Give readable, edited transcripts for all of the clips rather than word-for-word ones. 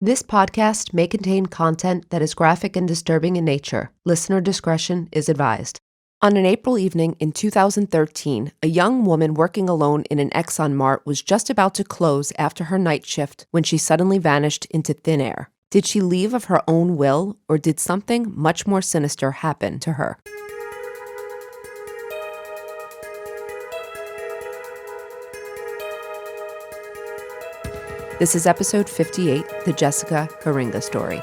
This podcast may contain content that is graphic and disturbing in nature. Listener discretion is advised. On an April evening in 2013, a young woman working alone in an Exxon mart was just about to close after her night shift when she suddenly vanished into thin air. Did she leave of her own will, or did something much more sinister happen to her? This is episode 58, The Jessica Heeringa Story.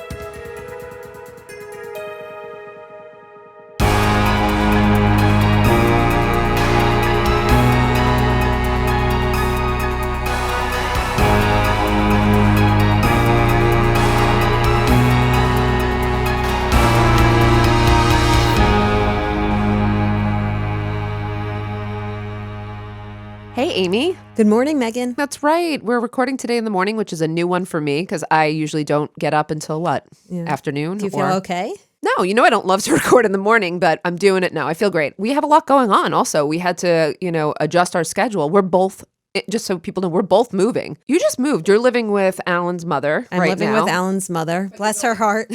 Hey, Amy. Good morning, Meghan. That's right. We're recording today in the morning, which is a new one for me because I usually don't get up until afternoon. Do you feel okay? No, I don't love to record in the morning, but I'm doing it now. I feel great. We have a lot going on also. We had to, adjust our schedule. We're both, just so people know, we're both moving. You just moved. You're living with Alan's mother I'm living with Alan's mother. Bless her heart.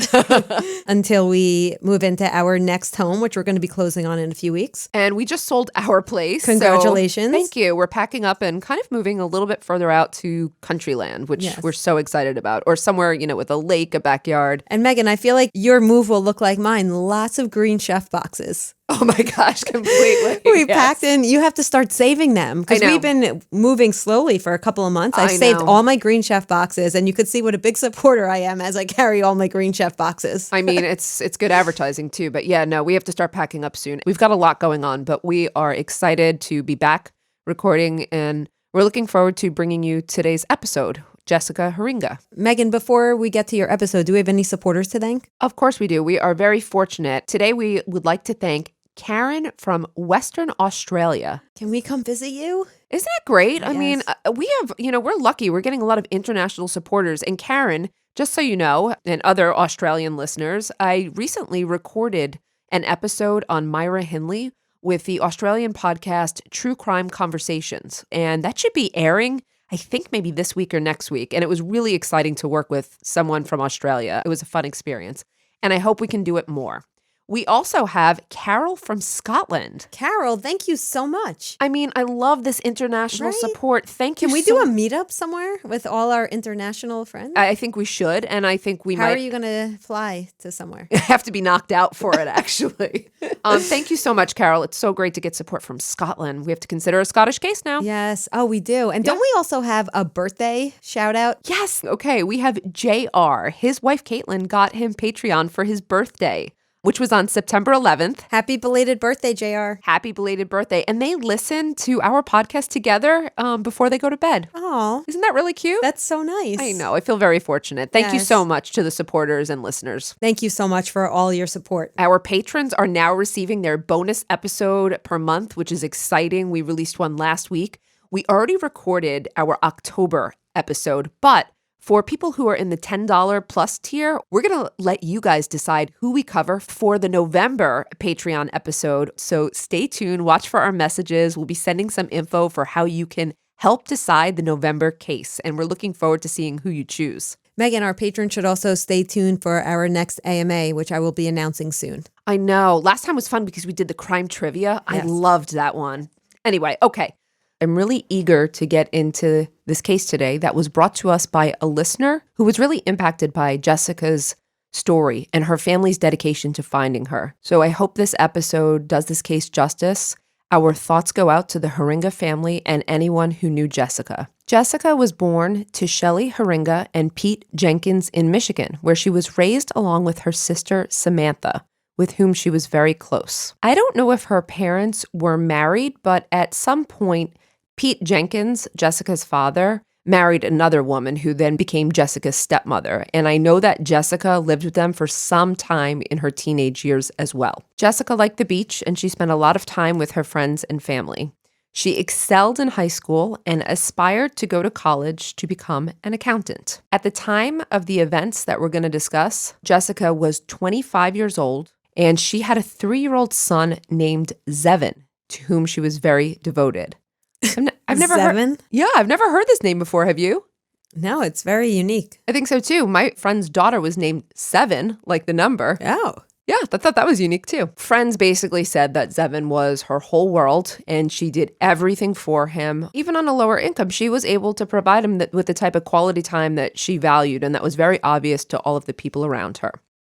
Until we move into our next home, which we're going to be closing on in a few weeks. And we just sold our place. Congratulations. So thank you. We're packing up and kind of moving a little bit further out to country land, which we're so excited about. Or somewhere, with a lake, a backyard. And Meghan, I feel like your move will look like mine. Lots of green chef boxes. Oh my gosh, completely. We packed in. You have to start saving them because we've been moving slowly for a couple of months. I've saved all my Green Chef boxes, and you could see what a big supporter I am as I carry all my Green Chef boxes. I mean, it's good advertising too, but we have to start packing up soon. We've got a lot going on, but we are excited to be back recording, and we're looking forward to bringing you today's episode, Jessica Heeringa. Meghan, before we get to your episode, do we have any supporters to thank? Of course we do. We are very fortunate. Today we would like to thank Karen from Western Australia. Can we come visit you? Isn't it great? Yes. I mean, we have, we're lucky. We're getting a lot of international supporters. And Karen, just so you know, and other Australian listeners, I recently recorded an episode on Myra Hindley with the Australian podcast True Crime Conversations. And that should be airing, I think maybe this week or next week. And it was really exciting to work with someone from Australia. It was a fun experience. And I hope we can do it more. We also have Carol from Scotland. Carol, thank you so much. I mean, I love this international support. Thank you. Can we do a meetup somewhere with all our international friends? I think we should, and I think we might. How are you going to fly to somewhere? I have to be knocked out for it, actually. Thank you so much, Carol. It's so great to get support from Scotland. We have to consider a Scottish case now. Yes. Oh, we do. And don't we also have a birthday shout out? Yes. Okay. We have JR. His wife, Caitlin, got him Patreon for his birthday, which was on September 11th. Happy belated birthday, JR. Happy belated birthday. And they listen to our podcast together before they go to bed. Oh, isn't that really cute? That's so nice. I know. I feel very fortunate. Thank you so much to the supporters and listeners. Thank you so much for all your support. Our patrons are now receiving their bonus episode per month, which is exciting. We released one last week. We already recorded our October episode, but for people who are in the $10 plus tier, we're going to let you guys decide who we cover for the November Patreon episode. So stay tuned, watch for our messages. We'll be sending some info for how you can help decide the November case. And we're looking forward to seeing who you choose. Meghan, our patrons should also stay tuned for our next AMA, which I will be announcing soon. I know. Last time was fun because we did the crime trivia. Yes. I loved that one. Anyway, okay. I'm really eager to get into this case today that was brought to us by a listener who was really impacted by Jessica's story and her family's dedication to finding her. So I hope this episode does this case justice. Our thoughts go out to the Heeringa family and anyone who knew Jessica. Jessica was born to Shelley Heeringa and Pete Jenkins in Michigan, where she was raised along with her sister Samantha, with whom she was very close. I don't know if her parents were married, but at some point, Pete Jenkins, Jessica's father, married another woman who then became Jessica's stepmother. And I know that Jessica lived with them for some time in her teenage years as well. Jessica liked the beach, and she spent a lot of time with her friends and family. She excelled in high school and aspired to go to college to become an accountant. At the time of the events that we're going to discuss, Jessica was 25 years old, and she had a 3-year-old son named Zevin, to whom she was very devoted. I've never Zevin? heard. Yeah, I've never heard this name before. Have you? No, it's very unique. I think so too. My friend's daughter was named 7, like the number. Oh. Yeah, I thought that was unique too. Friends basically said that Zevin was her whole world and she did everything for him. Even on a lower income, she was able to provide him with the type of quality time that she valued, and that was very obvious to all of the people around her.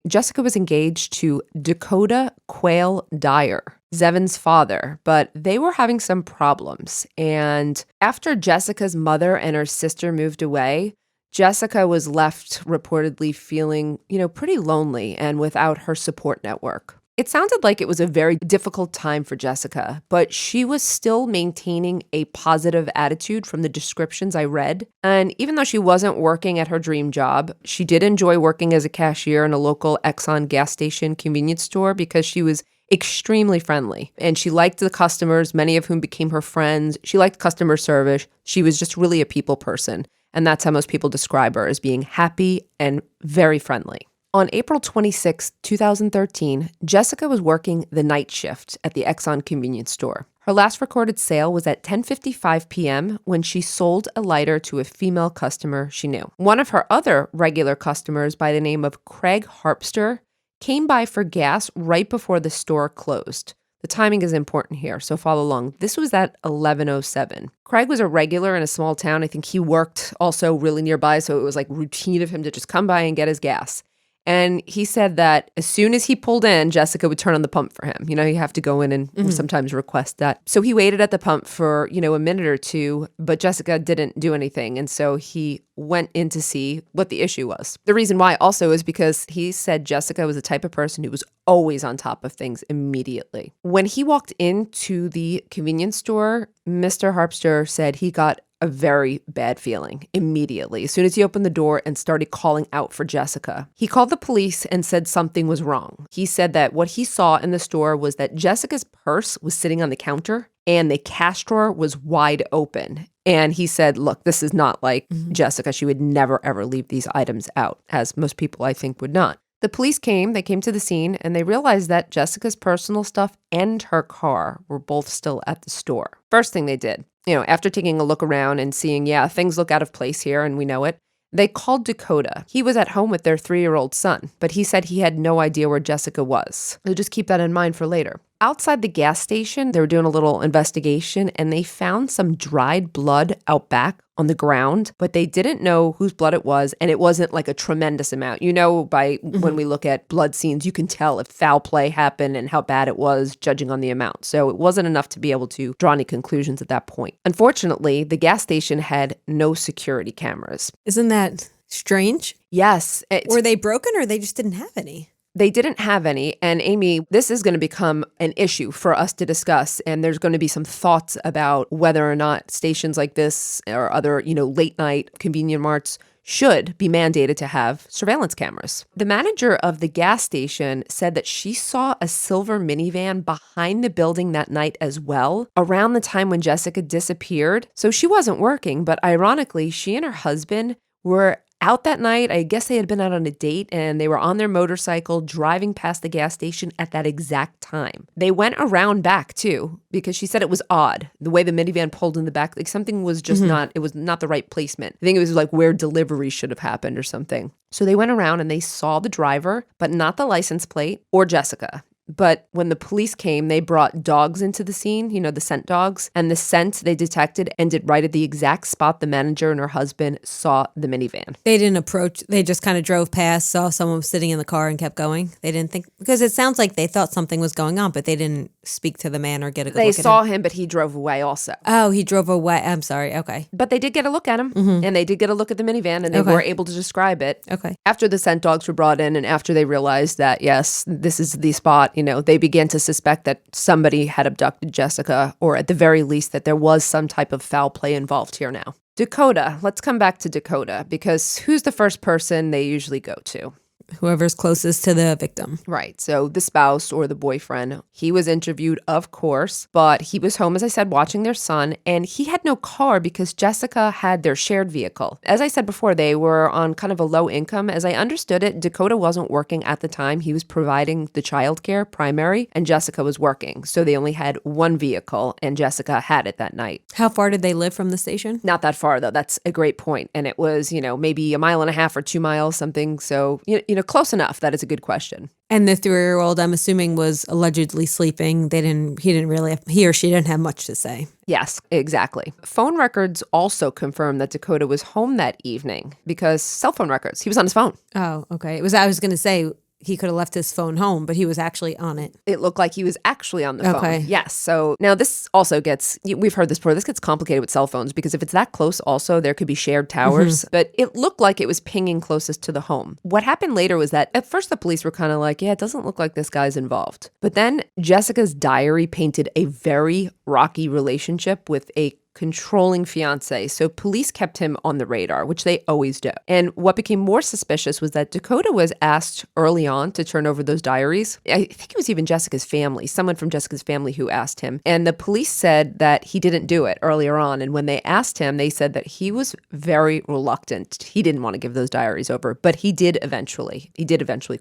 Jessica was engaged to Dakota Quayle Dyer, Zevin's father, but they were having some problems. And after Jessica's mother and her sister moved away, Jessica was left reportedly feeling, pretty lonely and without her support network. It sounded like it was a very difficult time for Jessica, but she was still maintaining a positive attitude from the descriptions I read. And even though she wasn't working at her dream job, she did enjoy working as a cashier in a local Exxon gas station convenience store because she was extremely friendly. And she liked the customers, many of whom became her friends. She liked customer service. She was just really a people person. And that's how most people describe her, as being happy and very friendly. On April 26, 2013, Jessica was working the night shift at the Exxon convenience store. Her last recorded sale was at 10:55 p.m. when she sold a lighter to a female customer she knew. One of her other regular customers by the name of Craig Harpster came by for gas right before the store closed. The timing is important here, so follow along. This was at 11:07. Craig was a regular in a small town. I think he worked also really nearby, so it was like routine of him to just come by and get his gas. And he said that as soon as he pulled in, Jessica would turn on the pump for him. You have to go in and sometimes request that. So he waited at the pump for, a minute or two, but Jessica didn't do anything. And so he went in to see what the issue was. The reason why also is because he said Jessica was the type of person who was always on top of things immediately. When he walked into the convenience store, Mr. Harpster said he got a very bad feeling immediately as soon as he opened the door and started calling out for Jessica. He called the police and said something was wrong. He said that what he saw in the store was that Jessica's purse was sitting on the counter and the cash drawer was wide open. And he said, look, this is not like Jessica. She would never, ever leave these items out, as most people, I think, would not. The police came to the scene, and they realized that Jessica's personal stuff and her car were both still at the store. First thing they did, after taking a look around and seeing, things look out of place here and we know it, they called Dakota. He was at home with their 3-year-old son, but he said he had no idea where Jessica was. So just keep that in mind for later. Outside the gas station, they were doing a little investigation and they found some dried blood out back on the ground, but they didn't know whose blood it was, and it wasn't like a tremendous amount. When we look at blood scenes, you can tell if foul play happened and how bad it was, judging on the amount. So it wasn't enough to be able to draw any conclusions at that point. Unfortunately, the gas station had no security cameras. Isn't that strange? Yes. Were they broken or they just didn't have any? They didn't have any. And Amy, this is going to become an issue for us to discuss. And there's going to be some thoughts about whether or not stations like this or other, late night convenient marts should be mandated to have surveillance cameras. The manager of the gas station said that she saw a silver minivan behind the building that night as well, around the time when Jessica disappeared. So she wasn't working, but ironically, she and her husband were out that night. I guess they had been out on a date and they were on their motorcycle driving past the gas station at that exact time. They went around back too, because she said it was odd the way the minivan pulled in the back. Like something was just it was not the right placement. I think it was like where delivery should have happened or something. So they went around and they saw the driver, but not the license plate or Jessica. But when the police came, they brought dogs into the scene, the scent dogs, and the scent they detected ended right at the exact spot the manager and her husband saw the minivan. They didn't approach, they just kind of drove past, saw someone sitting in the car and kept going. They didn't think, because it sounds like they thought something was going on, but they didn't speak to the man or get a good look at him. They saw him, but he drove away also. Oh, he drove away. I'm sorry. Okay. But they did get a look at him, and they did get a look at the minivan, and they were able to describe it. Okay. After the scent dogs were brought in, and after they realized that, yes, this is the spot, they began to suspect that somebody had abducted Jessica, or at the very least that there was some type of foul play involved here now. Dakota, let's come back to Dakota, because who's the first person they usually go to? whoever's closest to the victim. Right. So the spouse or the boyfriend, he was interviewed, of course, but he was home, as I said, watching their son, and he had no car because Jessica had their shared vehicle. As I said before, they were on kind of a low income. As I understood it, Dakota wasn't working at the time. He was providing the childcare primary, and Jessica was working. So they only had one vehicle, and Jessica had it that night. How far did they live from the station? Not that far, though. That's a great point. And it was, maybe 1.5 miles or 2 miles, something. So, close enough. That is a good question. And the 3-year-old, I'm assuming, was allegedly sleeping. He or she didn't have much to say. Yes, exactly. Phone records also confirm that Dakota was home that evening because cell phone records, he was on his phone. Oh, okay. I was going to say, he could have left his phone home, but he was actually on it. It looked like he was actually on the phone. Yes. So now this also we've heard this before, this gets complicated with cell phones because if it's that close also, there could be shared towers, but it looked like it was pinging closest to the home. What happened later was that at first the police were kind of like, yeah, it doesn't look like this guy's involved. But then Jessica's diary painted a very rocky relationship with a controlling fiance. So police kept him on the radar, which they always do. And what became more suspicious was that Dakota was asked early on to turn over those diaries. I think it was even Jessica's family, someone from Jessica's family who asked him. And the police said that he didn't do it earlier on. And when they asked him, they said that he was very reluctant. He didn't want to give those diaries over, but he did eventually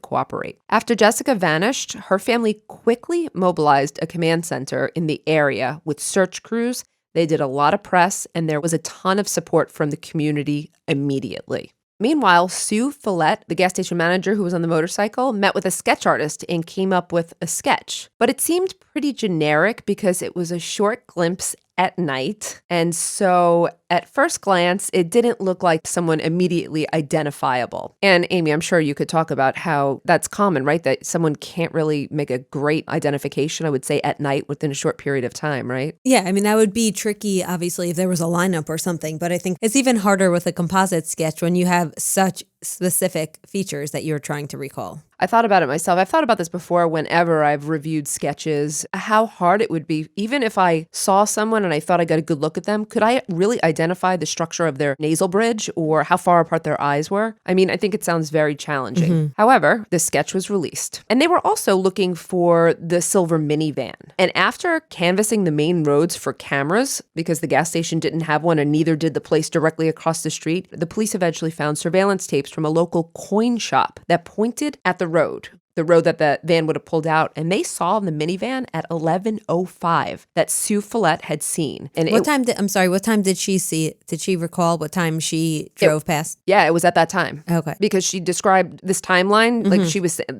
cooperate. After Jessica vanished, her family quickly mobilized a command center in the area with search crews. They did a lot of press, and there was a ton of support from the community immediately. Meanwhile, Sue Follett, the gas station manager who was on the motorcycle, met with a sketch artist and came up with a sketch. But it seemed pretty generic because it was a short glimpse at night. And so at first glance, it didn't look like someone immediately identifiable. And Amy, I'm sure you could talk about how that's common, right? That someone can't really make a great identification, I would say, at night within a short period of time, right? Yeah, I mean, that would be tricky, obviously, if there was a lineup or something. But I think it's even harder with a composite sketch when you have such specific features that you're trying to recall. I thought about it myself. I've thought about this before whenever I've reviewed sketches, how hard it would be, even if I saw someone and I thought I got a good look at them, could I really identify the structure of their nasal bridge or how far apart their eyes were? I mean, I think it sounds very challenging. However, the sketch was released. And they were also looking for the silver minivan. And after canvassing the main roads for cameras, because the gas station didn't have one and neither did the place directly across the street, the police eventually found surveillance tapes from a local coin shop that pointed at the road that the van would have pulled out, and they saw the minivan at 11:05 that Sue Follett had seen. And what time did she see it? Did she recall what time she drove past? Yeah, it was at that time. Okay. Because she described this timeline, like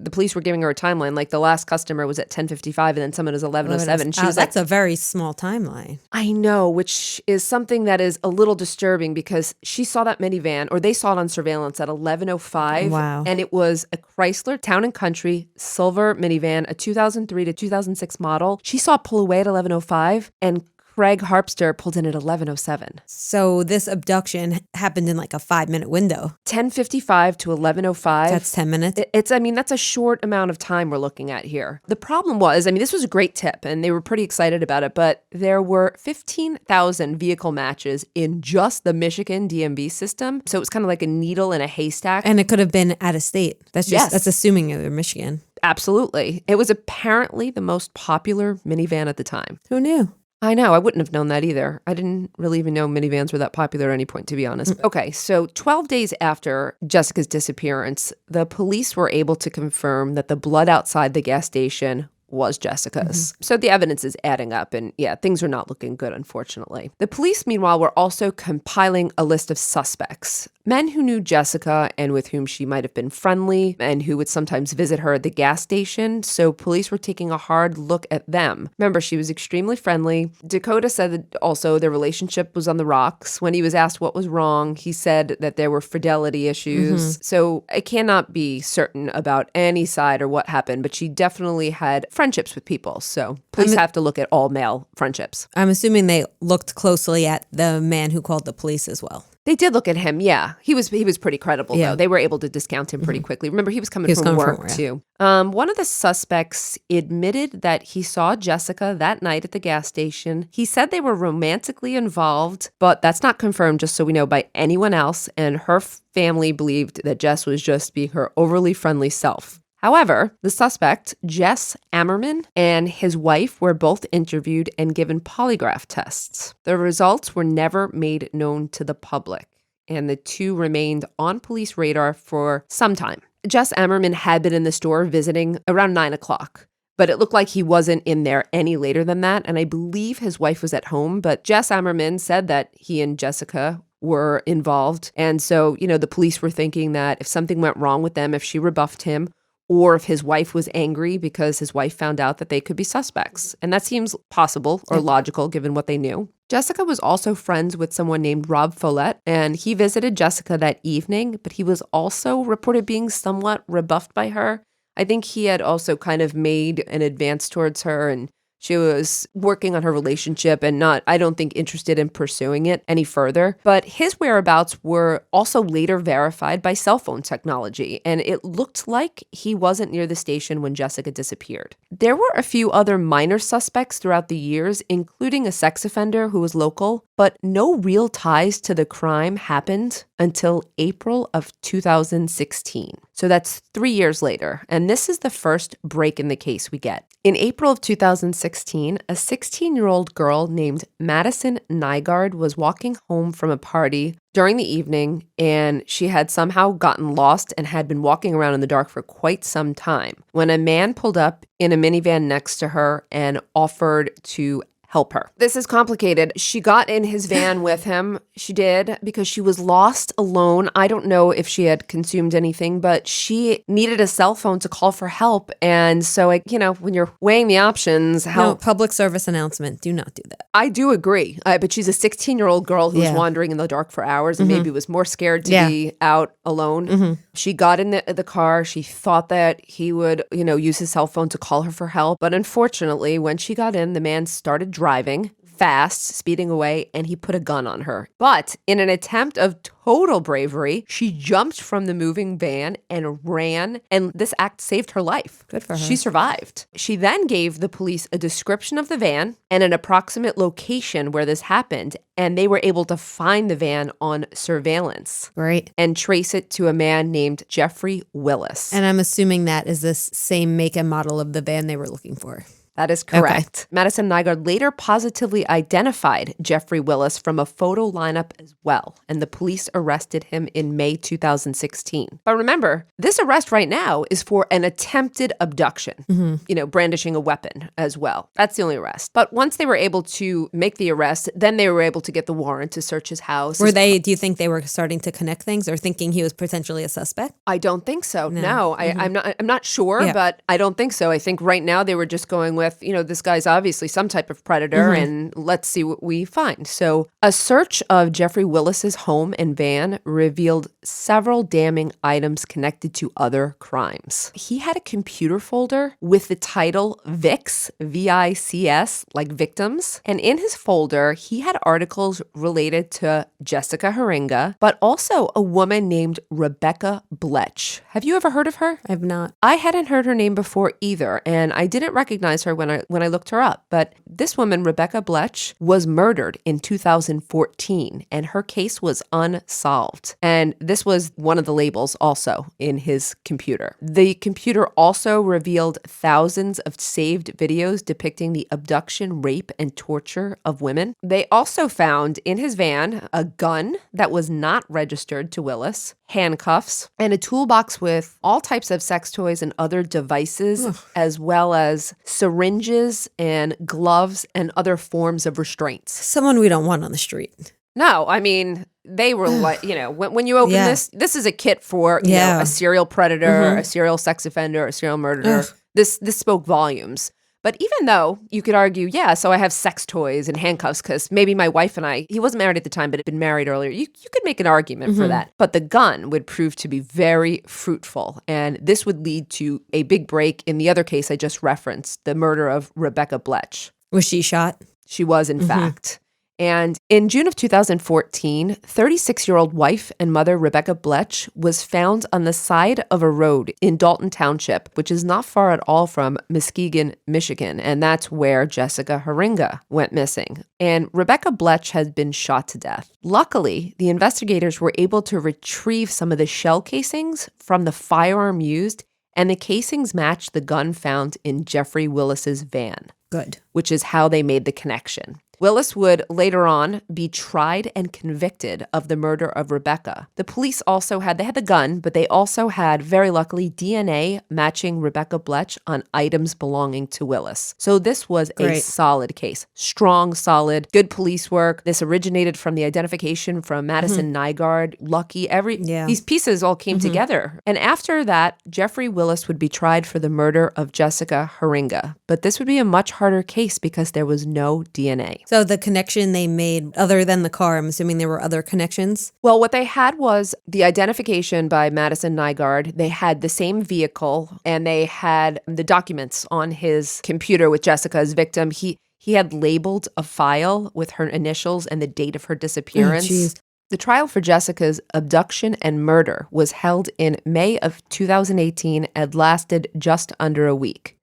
the police were giving her a timeline, like the last customer was at 10:55 and then someone was 11:07. She was that's a very small timeline. I know, which is something that is a little disturbing because she saw that minivan, or they saw it on surveillance at 11:05. Wow. And it was a Chrysler Town and Country silver minivan, a 2003 to 2006 model. She saw it pull away at 11:05 and Craig Harpster pulled in at 11:07. So this abduction happened in like a 5-minute window. 10:55 to 11:05. That's 10 minutes. That's a short amount of time we're looking at here. The problem was, this was a great tip and they were pretty excited about it, but there were 15,000 vehicle matches in just the Michigan DMV system. So it was kind of like a needle in a haystack. And it could have been out of state. That's assuming they're Michigan. Absolutely. It was apparently the most popular minivan at the time. Who knew? I know. I wouldn't have known that either. I didn't really even know minivans were that popular at any point, to be honest. Okay, so 12 days after Jessica's disappearance, the police were able to confirm that the blood outside the gas station was Jessica's. So the evidence is adding up and things are not looking good, unfortunately. The police, meanwhile, were also compiling a list of suspects. Men who knew Jessica and with whom she might have been friendly and who would sometimes visit her at the gas station. So police were taking a hard look at them. Remember, she was extremely friendly. Dakota said that also their relationship was on the rocks. When he was asked what was wrong, he said that there were fidelity issues. So I cannot be certain about any side or what happened, but she definitely had friendships with people. So police have to look at all male friendships. I'm assuming they looked closely at the man who called the police as well. They did look at him, yeah. He was pretty credible, though. They were able to discount him pretty quickly. Remember, he was coming from work, too. One of the suspects admitted that he saw Jessica that night at the gas station. He said they were romantically involved, but that's not confirmed, just so we know, by anyone else. And her family believed that Jess was just being her overly friendly self. However, the suspect, Jess Ammerman, and his wife were both interviewed and given polygraph tests. The results were never made known to the public, and the two remained on police radar for some time. Jess Ammerman had been in the store visiting around 9 o'clock, but it looked like he wasn't in there any later than that, and I believe his wife was at home, but Jess Ammerman said that he and Jessica were involved, and so, the police were thinking that if something went wrong with them, if she rebuffed him, or if his wife was angry because his wife found out that they could be suspects. And that seems possible or logical given what they knew. Jessica was also friends with someone named Rob Follett, and he visited Jessica that evening, but he was also reported being somewhat rebuffed by her. I think he had also kind of made an advance towards her, and she was working on her relationship and not, I don't think, interested in pursuing it any further. But his whereabouts were also later verified by cell phone technology, and it looked like he wasn't near the station when Jessica disappeared. There were a few other minor suspects throughout the years, including a sex offender who was local, but no real ties to the crime happened until April of 2016. So that's 3 years later, and this is the first break in the case we get. In April of 2016, a 16-year-old girl named Madison Nygaard was walking home from a party during the evening, and she had somehow gotten lost and had been walking around in the dark for quite some time when a man pulled up in a minivan next to her and offered to help her. This is complicated. She got in his van with him. She did, because she was lost alone. I don't know if she had consumed anything, but she needed a cell phone to call for help. And so, when you're weighing the options, No, public service announcement. Do not do that. I do agree. But she's a 16-year-old girl who was wandering in the dark for hours and maybe was more scared to be out alone. She got in the car. She thought that he would, use his cell phone to call her for help. But unfortunately, when she got in, the man started driving fast, speeding away, and he put a gun on her. But in an attempt of total bravery, she jumped from the moving van and ran, and this act saved her life. Good for her. She survived. She then gave the police a description of the van and an approximate location where this happened, and they were able to find the van on surveillance. Right. And trace it to a man named Jeffrey Willis. And I'm assuming that is this same make and model of the van they were looking for. That is correct. Okay. Madison Nygaard later positively identified Jeffrey Willis from a photo lineup as well, and the police arrested him in May 2016. But remember, this arrest right now is for an attempted abduction, brandishing a weapon as well. That's the only arrest. But once they were able to make the arrest, then they were able to get the warrant to search his house. Do you think they were starting to connect things or thinking he was potentially a suspect? I don't think so. No, I'm not sure, but I don't think so. I think right now they were just going with, this guy's obviously some type of predator, and let's see what we find. So a search of Jeffrey Willis's home and van revealed several damning items connected to other crimes. He had a computer folder with the title VICS, V-I-C-S, like victims. And in his folder, he had articles related to Jessica Heeringa, but also a woman named Rebecca Bletch. Have you ever heard of her? I've not. I hadn't heard her name before either, and I didn't recognize her when I looked her up. But this woman, Rebecca Bletch, was murdered in 2014, and her case was unsolved. And this was one of the labels also in his computer. The computer also revealed thousands of saved videos depicting the abduction, rape, and torture of women. They also found in his van a gun that was not registered to Willis, handcuffs, and a toolbox with all types of sex toys and other devices, as well as syringes and gloves and other forms of restraints. Someone we don't want on the street. No, I mean, they were like, when you open this is a kit for, a serial predator, a serial sex offender, a serial murderer. This spoke volumes. But even though you could argue, so I have sex toys and handcuffs because maybe my wife and he wasn't married at the time, but had been married earlier. You could make an argument for that. But the gun would prove to be very fruitful. And this would lead to a big break in the other case I just referenced, the murder of Rebecca Bletch. Was she shot? She was, in fact. And in June of 2014, 36-year-old wife and mother Rebecca Bletch was found on the side of a road in Dalton Township, which is not far at all from Muskegon, Michigan, and that's where Jessica Heeringa went missing. And Rebecca Bletch had been shot to death. Luckily, the investigators were able to retrieve some of the shell casings from the firearm used, and the casings matched the gun found in Jeffrey Willis's van. Good. Which is how they made the connection. Willis would later on be tried and convicted of the murder of Rebecca. The police also they had the gun, but they also had, very luckily, DNA matching Rebecca Bletch on items belonging to Willis. So this was a solid case. Strong, solid, good police work. This originated from the identification from Madison Nygaard. Lucky, these pieces all came together. And after that, Jeffrey Willis would be tried for the murder of Jessica Heeringa. But this would be a much harder case because there was no DNA. So the connection they made, other than the car, I'm assuming there were other connections? Well, what they had was the identification by Madison Nygaard. They had the same vehicle, and they had the documents on his computer with Jessica as victim. He had labeled a file with her initials and the date of her disappearance. The trial for Jessica's abduction and murder was held in May of 2018 and lasted just under a week.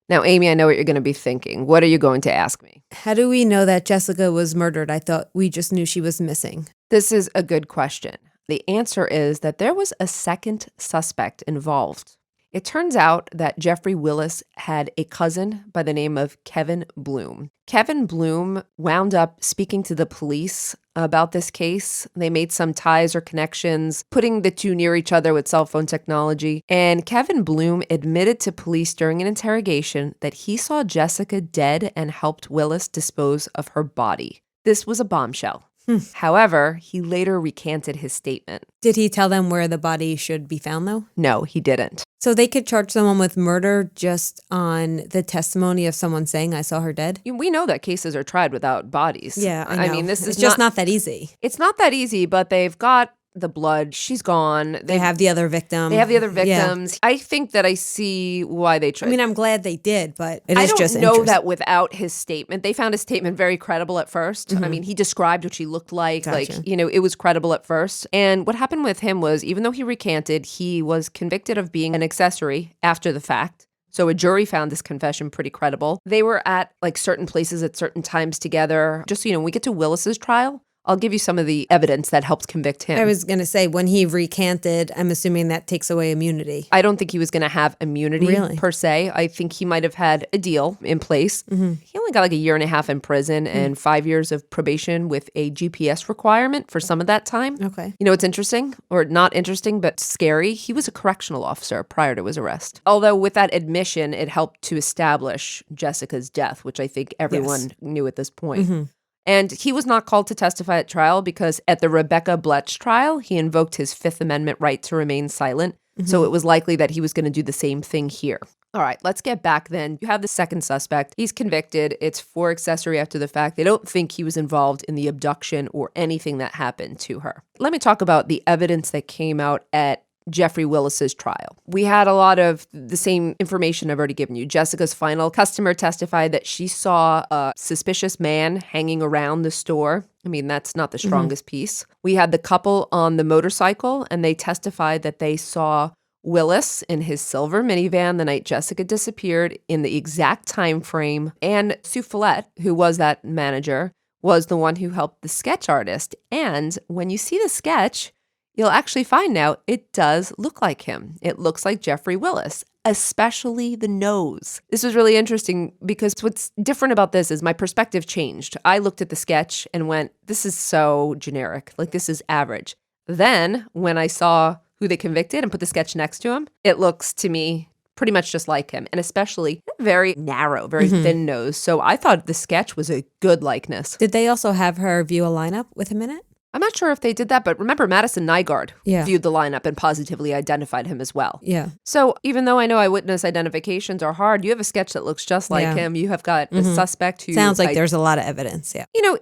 Now, Amy, I know what you're going to be thinking. What are you going to ask me? How do we know that Jessica was murdered? I thought we just knew she was missing. This is a good question. The answer is that there was a second suspect involved. It turns out that Jeffrey Willis had a cousin by the name of Kevin Bloom. Kevin Bloom wound up speaking to the police about this case. They made some ties or connections, putting the two near each other with cell phone technology. And Kevin Bloom admitted to police during an interrogation that he saw Jessica dead and helped Willis dispose of her body. This was a bombshell. However, he later recanted his statement. Did he tell them where the body should be found, though? No, he didn't. So they could charge someone with murder just on the testimony of someone saying, I saw her dead? We know that cases are tried without bodies. Yeah, I know. I mean, it's just not that easy. It's not that easy, but they've got the blood. She's gone. They have the other victim. They have the other victims. Yeah. I think that I see why they tried. I mean, I'm glad they did, but it is just interesting. I don't know that without his statement. They found his statement very credible at first. I mean, he described what she looked like. Gotcha. Like, it was credible at first. And what happened with him was, even though he recanted, he was convicted of being an accessory after the fact. So a jury found this confession pretty credible. They were at certain places at certain times together. Just so we get to Willis's trial. I'll give you some of the evidence that helped convict him. I was going to say, when he recanted, I'm assuming that takes away immunity. I don't think he was going to have immunity per se. I think he might have had a deal in place. He only got 1.5 years in prison and 5 years of probation with a GPS requirement for some of that time. Okay. It's interesting, or not interesting, but scary. He was a correctional officer prior to his arrest. Although with that admission, it helped to establish Jessica's death, which I think everyone knew at this point. And he was not called to testify at trial because at the Rebecca Bletch trial, he invoked his Fifth Amendment right to remain silent. So it was likely that he was going to do the same thing here. All right, let's get back then. You have the second suspect. He's convicted. It's for accessory after the fact. They don't think he was involved in the abduction or anything that happened to her. Let me talk about the evidence that came out at Jeffrey Willis's trial. We had a lot of the same information I've already given you. Jessica's final customer testified that she saw a suspicious man hanging around the store. I mean, that's not the strongest piece. We had the couple on the motorcycle, and they testified that they saw Willis in his silver minivan the night Jessica disappeared in the exact time frame. And Sue Follett, who was that manager, was the one who helped the sketch artist. And when you see the sketch, you'll actually find now it does look like him. It looks like Jeffrey Willis, especially the nose. This was really interesting because what's different about this is my perspective changed. I looked at the sketch and went, this is so generic. This is average. Then when I saw who they convicted and put the sketch next to him, it looks to me pretty much just like him, and especially very narrow, very thin nose. So I thought the sketch was a good likeness. Did they also have her view a lineup with him in it? I'm not sure if they did that, but remember Madison Nygaard Yeah. viewed the lineup and positively identified him as well. Yeah. So even though I know eyewitness identifications are hard, you have a sketch that looks just like him. You have got a suspect who... Sounds like there's a lot of evidence, yeah. You know,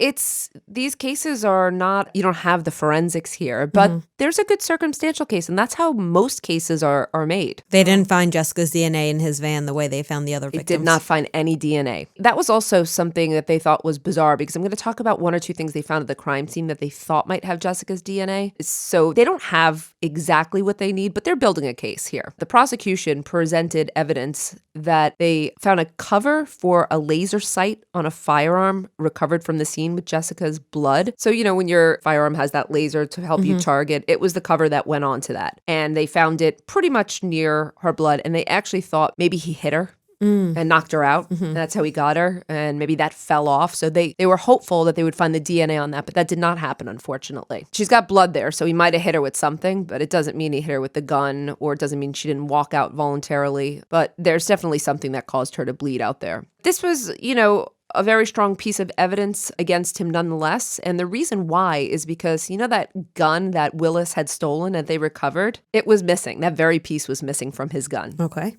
these cases are not, you don't have the forensics here, but there's a good circumstantial case, and that's how most cases are made. They didn't find Jessica's DNA in his van the way they found the other victims. They did not find any DNA. That was also something that they thought was bizarre, because I'm going to talk about one or two things they found at the crime scene that they thought might have Jessica's DNA. So they don't have exactly what they need, but they're building a case here. The prosecution presented evidence that they found a cover for a laser sight on a firearm recovered from the scene with Jessica's blood. So, you know, when your firearm has that laser to help you target, it was the cover that went onto that. And they found it pretty much near her blood, and they actually thought maybe he hit her. And knocked her out. And that's how he got her. And maybe that fell off. So they were hopeful that they would find the DNA on that, but that did not happen, unfortunately. She's got blood there, so he might have hit her with something, but it doesn't mean he hit her with the gun, or it doesn't mean she didn't walk out voluntarily. But there's definitely something that caused her to bleed out there. This was, you know, a very strong piece of evidence against him nonetheless. And the reason why is because, you know, that gun that Willis had stolen and they recovered, it was missing. That very piece was missing from his gun. Okay.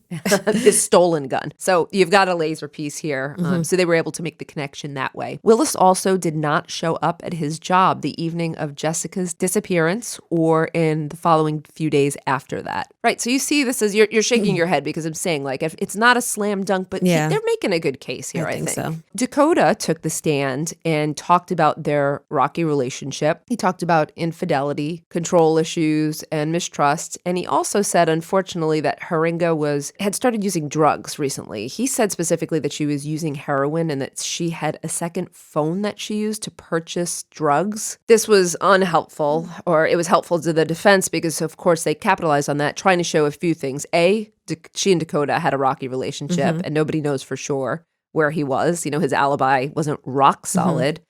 His stolen gun. So you've got a laser piece here. So they were able to make the connection that way. Willis also did not show up at his job the evening of Jessica's disappearance or in the following few days after that. Right. So you see this as you're shaking your head, because I'm saying, like, if it's not a slam dunk, but they're making a good case here, I think. So. Dakota took the stand and talked about their rocky relationship. He talked about infidelity, control issues, and mistrust. And he also said, unfortunately, that Heeringa had started using drugs recently. He said specifically that she was using heroin and that she had a second phone that she used to purchase drugs. This was unhelpful, or it was helpful to the defense because, of course, they capitalized on that, trying to show a few things. A, she and Dakota had a rocky relationship, and nobody knows for sure where he was. You know, his alibi wasn't rock solid.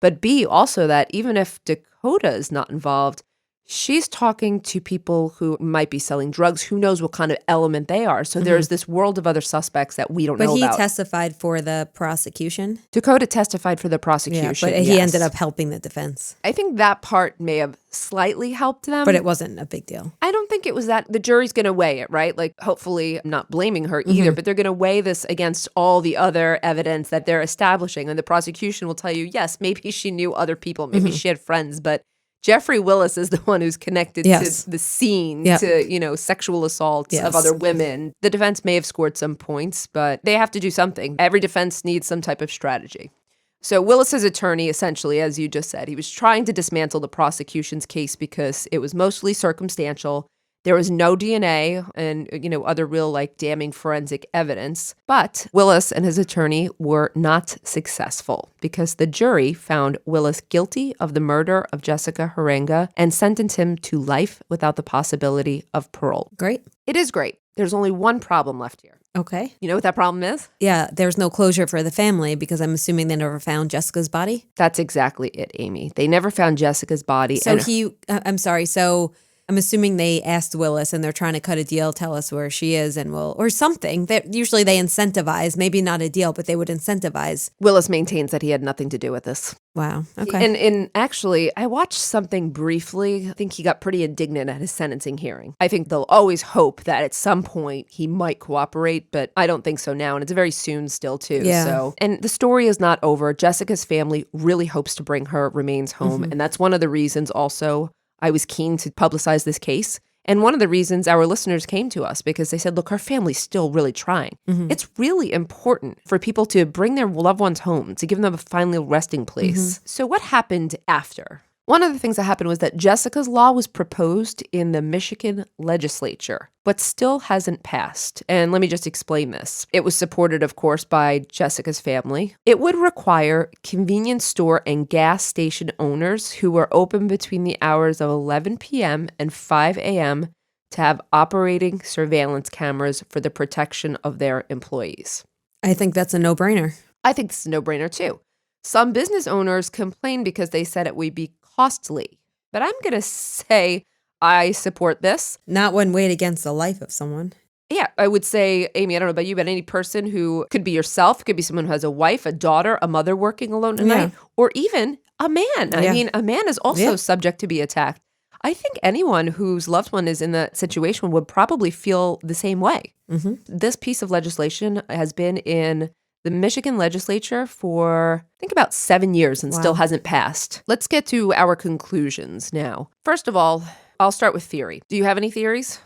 But B, also that even if Dakota is not involved, she's talking to people who might be selling drugs. Who knows what kind of element they are? So there's this world of other suspects that we don't know about. But he testified for the prosecution? Dakota testified for the prosecution, but he ended up helping the defense. I think that part may have slightly helped them. But it wasn't a big deal. I don't think it was that. The jury's going to weigh it, right? Like, hopefully, I'm not blaming her either, but they're going to weigh this against all the other evidence that they're establishing. And the prosecution will tell you, yes, maybe she knew other people, maybe she had friends, but Jeffrey Willis is the one who's connected to the scene, to, you know, sexual assaults of other women. The defense may have scored some points, but they have to do something. Every defense needs some type of strategy. So Willis's attorney, essentially, as you just said, he was trying to dismantle the prosecution's case because it was mostly circumstantial. There was no DNA and, you know, other real, like, damning forensic evidence. But Willis and his attorney were not successful because the jury found Willis guilty of the murder of Jessica Heeringa and sentenced him to life without the possibility of parole. Great. It is great. There's only one problem left here. Okay. You know what that problem is? Yeah, there's no closure for the family because I'm assuming they never found Jessica's body? That's exactly it, Amy. They never found Jessica's body. So so I'm assuming they asked Willis and they're trying to cut a deal, tell us where she is and or something. Usually they incentivize, maybe not a deal, but they would incentivize. Willis maintains that he had nothing to do with this. Wow. Okay. And actually, I watched something briefly. I think he got pretty indignant at his sentencing hearing. I think they'll always hope that at some point he might cooperate, but I don't think so now. And it's very soon still, too. Yeah. So, and the story is not over. Jessica's family really hopes to bring her remains home. And that's one of the reasons also I was keen to publicize this case. And one of the reasons our listeners came to us, because they said, look, our family's still really trying. It's really important for people to bring their loved ones home, to give them a final resting place. So what happened after? One of the things that happened was that Jessica's law was proposed in the Michigan legislature, but still hasn't passed. And let me just explain this. It was supported, of course, by Jessica's family. It would require convenience store and gas station owners who were open between the hours of 11 p.m. and 5 a.m. to have operating surveillance cameras for the protection of their employees. I think that's a no-brainer. I think it's a no-brainer, too. Some business owners complained because they said it would be costly. But I'm going to say I support this. Not when weighed against the life of someone. Yeah, I would say, Amy, I don't know about you, but any person who coho could be yourself, could be someone who has a wife, a daughter, a mother working alone at night, or even a man. I mean, a man is also subject to be attacked. I think anyone whose loved one is in that situation would probably feel the same way. Mm-hmm. This piece of legislation has been in the Michigan legislature for, I think, about 7 years and still hasn't passed. Let's get to our conclusions now. First of all, I'll start with theory. Do you have any theories?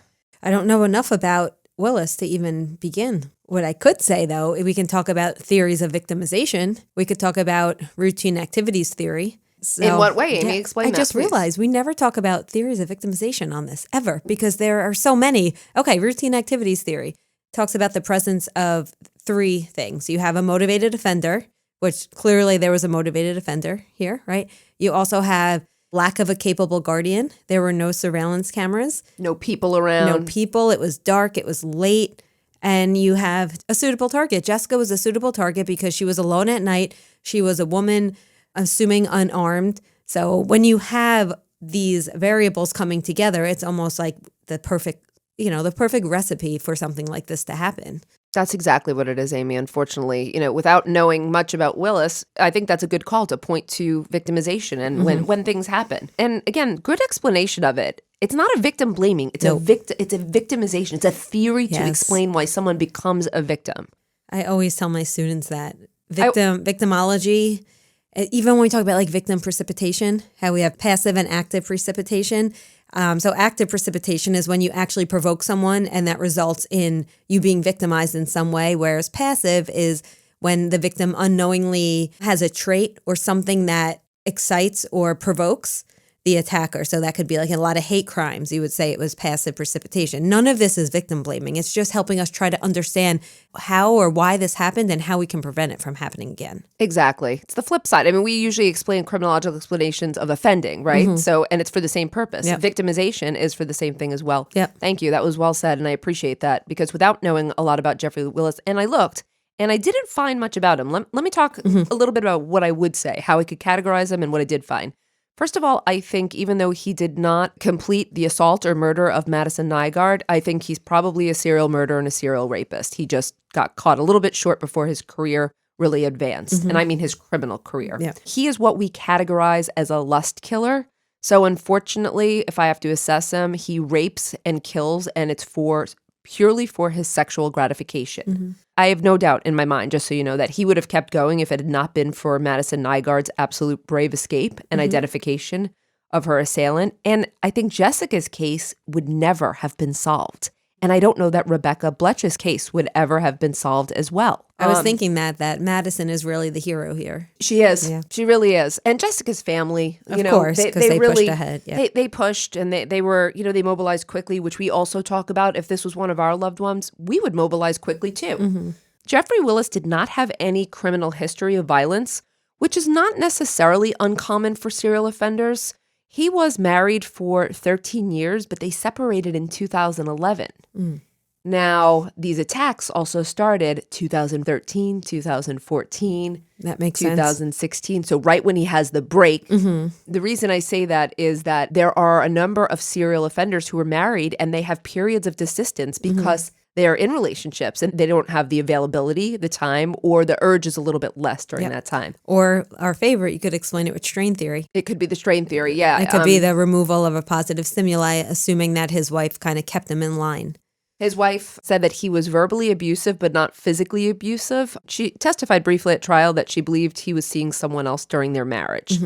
I don't know enough about Willis to even begin. What I could say, though, we can talk about theories of victimization. We could talk about routine activities theory. So, in what way, Amy? Explain that, I just realized we never talk about theories of victimization on this, ever, because there are so many. Okay, routine activities theory talks about the presence of 3 things. You have a motivated offender, which clearly there was a motivated offender here, right? You also have lack of a capable guardian. There were no surveillance cameras. No people around. No people. It was dark. It was late. And you have a suitable target. Jessica was a suitable target because she was alone at night. She was a woman, assuming unarmed. So when you have these variables coming together, it's almost like the perfect recipe for something like this to happen. That's exactly what it is, Amy. Unfortunately, without knowing much about Willis, I think that's a good call to point to victimization and when things happen. And again, good explanation of it. It's not a victim blaming. It's a victimization. It's a theory to explain why someone becomes a victim. I always tell my students that victimology, even when we talk about like victim precipitation, how we have passive and active precipitation. So active precipitation is when you actually provoke someone and that results in you being victimized in some way, whereas passive is when the victim unknowingly has a trait or something that excites or provokes the attacker. So that could be like a lot of hate crimes. You would say it was passive precipitation. None of this is victim blaming. It's just helping us try to understand how or why this happened and how we can prevent it from happening again. Exactly. It's the flip side. I mean, we usually explain criminological explanations of offending, right? Mm-hmm. So, and it's for the same purpose. Yep. Victimization is for the same thing as well. Yep. Thank you. That was well said. And I appreciate that because without knowing a lot about Jeffrey Willis, and I looked, and I didn't find much about him. Let me talk a little bit about what I would say, how I could categorize him and what I did find. First of all, I think even though he did not complete the assault or murder of Madison Nygaard, I think he's probably a serial murderer and a serial rapist. He just got caught a little bit short before his career really advanced. And I mean his criminal career. Yeah. He is what we categorize as a lust killer. So unfortunately, if I have to assess him, he rapes and kills, and it's purely for his sexual gratification. I have no doubt in my mind, just so you know, that he would have kept going if it had not been for Madison Nygaard's absolute brave escape and identification of her assailant. And I think Jessica's case would never have been solved. And I don't know that Rebecca Bletch's case would ever have been solved as well. I was thinking that Madison is really the hero here. She is. Yeah. She really is. And Jessica's family, of course, because they really pushed ahead. Yeah. They pushed and they were, they mobilized quickly, which we also talk about. If this was one of our loved ones, we would mobilize quickly too. Mm-hmm. Jeffrey Willis did not have any criminal history of violence, which is not necessarily uncommon for serial offenders. He was married for 13 years, but they separated in 2011. Now, these attacks also started 2013, 2014. That makes 2016. So right when he has the break. The reason I say that is that there are a number of serial offenders who are married and they have periods of desistance because they are in relationships and they don't have the availability, the time, or the urge is a little bit less during that time. Or our favorite, you could explain it with strain theory. It could be the strain theory, yeah. It could be the removal of a positive stimuli, assuming that his wife kind of kept him in line. His wife said that he was verbally abusive but not physically abusive. She testified briefly at trial that she believed he was seeing someone else during their marriage.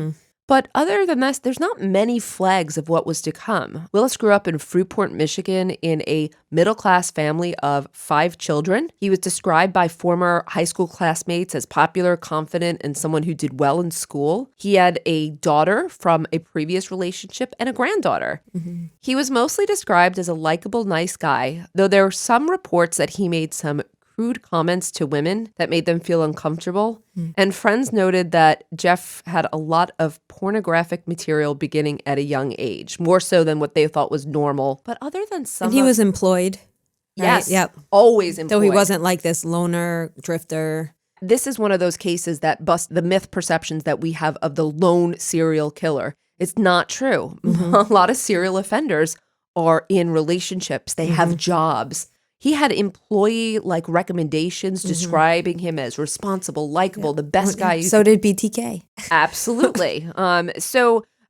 But other than this, there's not many flags of what was to come. Willis grew up in Fruitport, Michigan, in a middle-class family of 5 children. He was described by former high school classmates as popular, confident, and someone who did well in school. He had a daughter from a previous relationship and a granddaughter. He was mostly described as a likable, nice guy, though there were some reports that he made some crude comments to women that made them feel uncomfortable. And friends noted that Jeff had a lot of pornographic material beginning at a young age, more so than what they thought was normal. But other than some... And he was employed. Yes. Right? Yep. Always employed. So he wasn't like this loner, drifter. This is one of those cases that bust the myth perceptions that we have of the lone serial killer. It's not true. A lot of serial offenders are in relationships. They have jobs. He had employee-like recommendations describing him as responsible, likable, the best guy. So did BTK. Absolutely.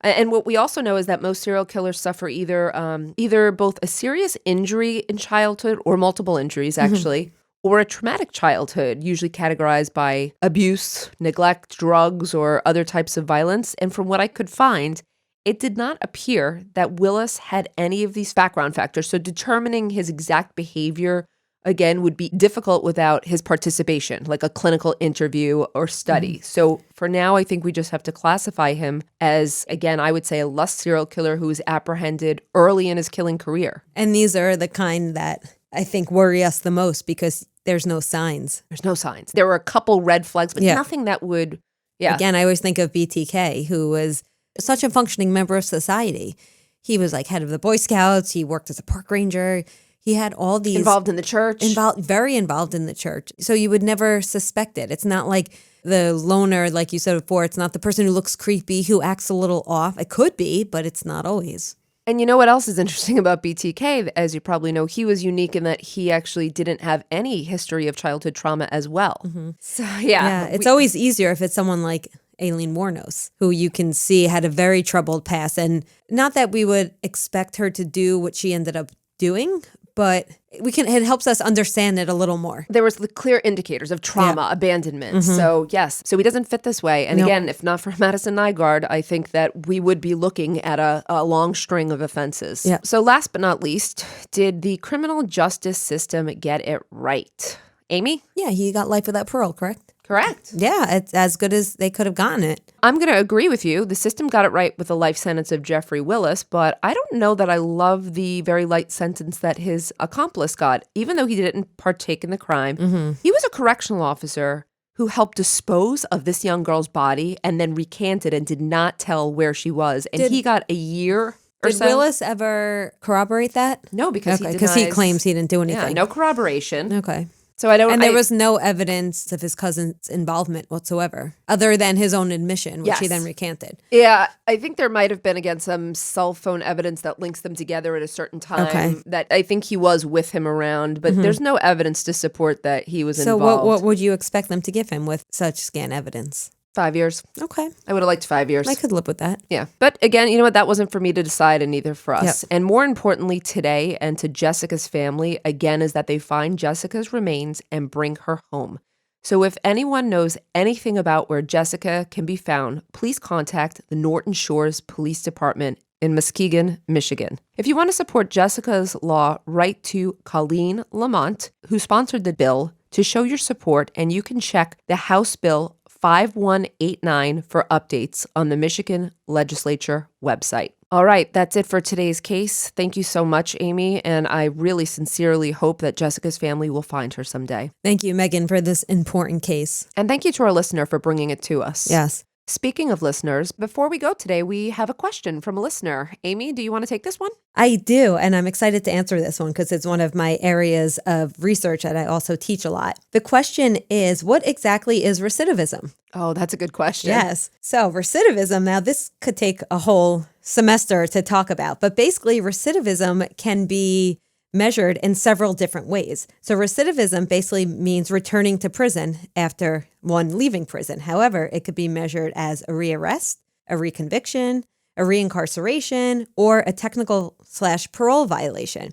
And what we also know is that most serial killers suffer either both a serious injury in childhood or multiple injuries, actually, or a traumatic childhood, usually categorized by abuse, neglect, drugs, or other types of violence. And from what I could find, it did not appear that Willis had any of these background factors. So determining his exact behavior, again, would be difficult without his participation, like a clinical interview or study. So for now, I think we just have to classify him as, again, I would say a lust serial killer who was apprehended early in his killing career. And these are the kind that I think worry us the most because there's no signs. There's no signs. There were a couple red flags, but nothing that would, Again, I always think of BTK, who was such a functioning member of society. He was like head of the Boy Scouts. He worked as a park ranger. He had all these... Involved in the church. Very involved in the church. So you would never suspect it. It's not like the loner, like you said before. It's not the person who looks creepy, who acts a little off. It could be, but it's not always. And you know what else is interesting about BTK? As you probably know, he was unique in that he actually didn't have any history of childhood trauma as well. So, it's always easier if it's someone like Aileen Wuornos, who you can see had a very troubled past. And not that we would expect her to do what she ended up doing, but it helps us understand it a little more. There was the clear indicators of trauma, abandonment. So yes, so he doesn't fit this way. And again, if not for Madison Nygaard, I think that we would be looking at a long string of offenses. Yeah. So last but not least, did the criminal justice system get it right? Amy? Yeah, he got life without parole, correct? Correct. Yeah, it's as good as they could have gotten it. I'm going to agree with you. The system got it right with the life sentence of Jeffrey Willis, but I don't know that I love the very light sentence that his accomplice got. Even though he didn't partake in the crime, he was a correctional officer who helped dispose of this young girl's body and then recanted and did not tell where she was. And he got a year or so. Did Willis ever corroborate that? No, because he claims he didn't do anything. Yeah, no corroboration. Okay. So I don't. And there was no evidence of his cousin's involvement whatsoever, other than his own admission, which he then recanted. Yeah, I think there might have been, again, some cell phone evidence that links them together at a certain time that I think he was with him around, but there's no evidence to support that he was involved. So what would you expect them to give him with such scant evidence? 5 years. Okay. I would have liked 5 years. I could live with that. Yeah. But again, you know what? That wasn't for me to decide, and neither for us. And more importantly today, and to Jessica's family, again, is that they find Jessica's remains and bring her home. So if anyone knows anything about where Jessica can be found, please contact the Norton Shores Police Department in Muskegon, Michigan. If you want to support Jessica's Law, write to Colleen Lamont, who sponsored the bill, to show your support, and you can check the House Bill 5189 for updates on the Michigan Legislature website. All right, that's it for today's case. Thank you so much, Amy, and I really sincerely hope that Jessica's family will find her someday. Thank you, Meghan, for this important case. And thank you to our listener for bringing it to us. Yes. Speaking of listeners, before we go today, we have a question from a listener. Amy, do you want to take this one? I do, and I'm excited to answer this one because it's one of my areas of research that I also teach a lot. The question is, what exactly is recidivism? Oh, that's a good question. Yes. So recidivism, now this could take a whole semester to talk about, but basically recidivism can be measured in several different ways. So recidivism basically means returning to prison after one leaving prison. However, it could be measured as a rearrest, a reconviction, a reincarceration, or a technical/parole violation.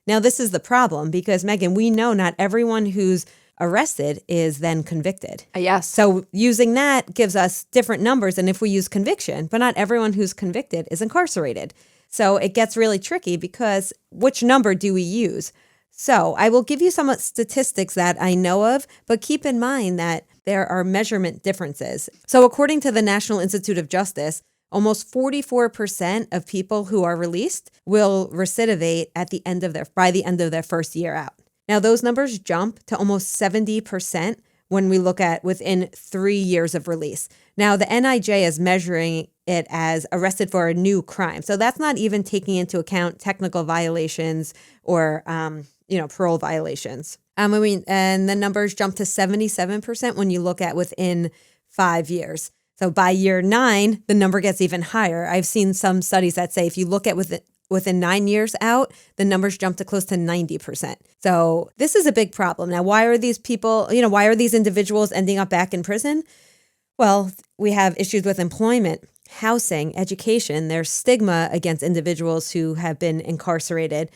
Now, this is the problem because, Meghan, we know not everyone who's arrested is then convicted. Yes. So using that gives us different numbers than if we use conviction, but not everyone who's convicted is incarcerated. So it gets really tricky because which number do we use? So I will give you some statistics that I know of, but keep in mind that there are measurement differences. So according to the National Institute of Justice, almost 44% of people who are released will recidivate by the end of their first year out. Now, those numbers jump to almost 70% when we look at within 3 years of release. Now, the NIJ is measuring it as arrested for a new crime. So that's not even taking into account technical violations or, parole violations. And the numbers jump to 77% when you look at within 5 years. So by year 9, the number gets even higher. I've seen some studies that say if you look at within 9 years out, the numbers jump to close to 90%. So this is a big problem. Now, why are these people, why are these individuals ending up back in prison? Well, we have issues with employment, housing, education. There's stigma against individuals who have been incarcerated.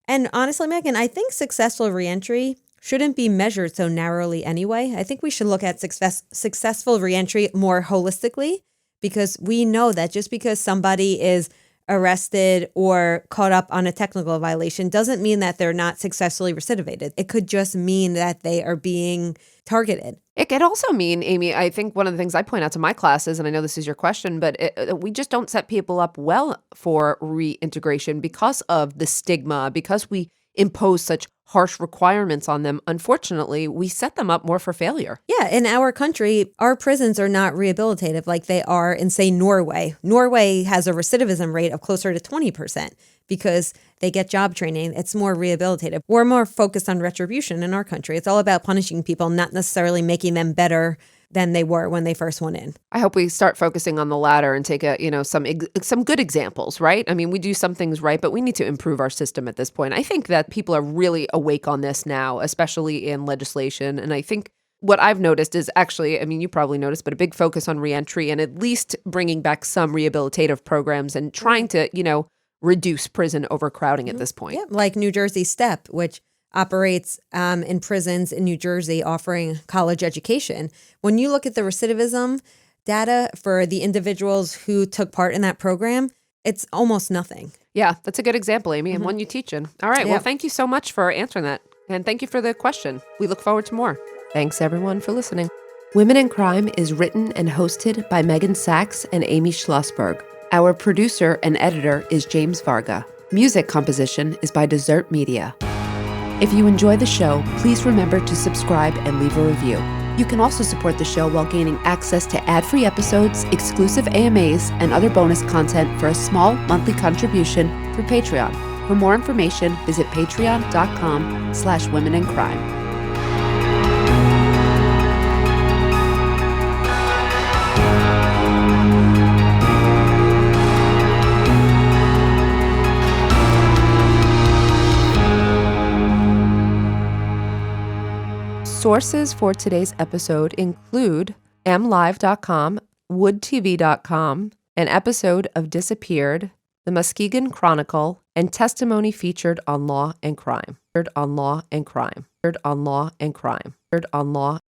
And honestly, Meghan, I think successful reentry shouldn't be measured so narrowly anyway. I think we should look at successful reentry more holistically, because we know that just because somebody is arrested or caught up on a technical violation doesn't mean that they're not successfully recidivated. It could just mean that they are being targeted. It could also mean, Amy, I think one of the things I point out to my classes, and I know this is your question, but we just don't set people up well for reintegration because of the stigma, because we impose such harsh requirements on them. Unfortunately, we set them up more for failure. Yeah, in our country, our prisons are not rehabilitative like they are in, say, Norway. Norway has a recidivism rate of closer to 20% because they get job training. It's more rehabilitative. We're more focused on retribution in our country. It's all about punishing people, not necessarily making them better than they were when they first went in. I hope we start focusing on the latter and take some good examples, right? I mean, we do some things right, but we need to improve our system at this point. I think that people are really awake on this now, especially in legislation. And I think what I've noticed is actually, I mean, you probably noticed, but a big focus on reentry and at least bringing back some rehabilitative programs and trying to, reduce prison overcrowding at this point. Yeah, like New Jersey STEP, which operates in prisons in New Jersey offering college education. When you look at the recidivism data for the individuals who took part in that program, it's almost nothing. Yeah, that's a good example, Amy, and one you teach in. All right, well, thank you so much for answering that. And thank you for the question. We look forward to more. Thanks, everyone, for listening. Women in Crime is written and hosted by Meghan Sachs and Amy Shlosberg. Our producer and editor is James Varga. Music composition is by Desert Media. If you enjoy the show, please remember to subscribe and leave a review. You can also support the show while gaining access to ad-free episodes, exclusive AMAs, and other bonus content for a small monthly contribution through Patreon. For more information, visit patreon.com/womenincrime. Sources for today's episode include mlive.com, woodtv.com, an episode of Disappeared, the Muskegon Chronicle, and testimony featured on Law and Crime.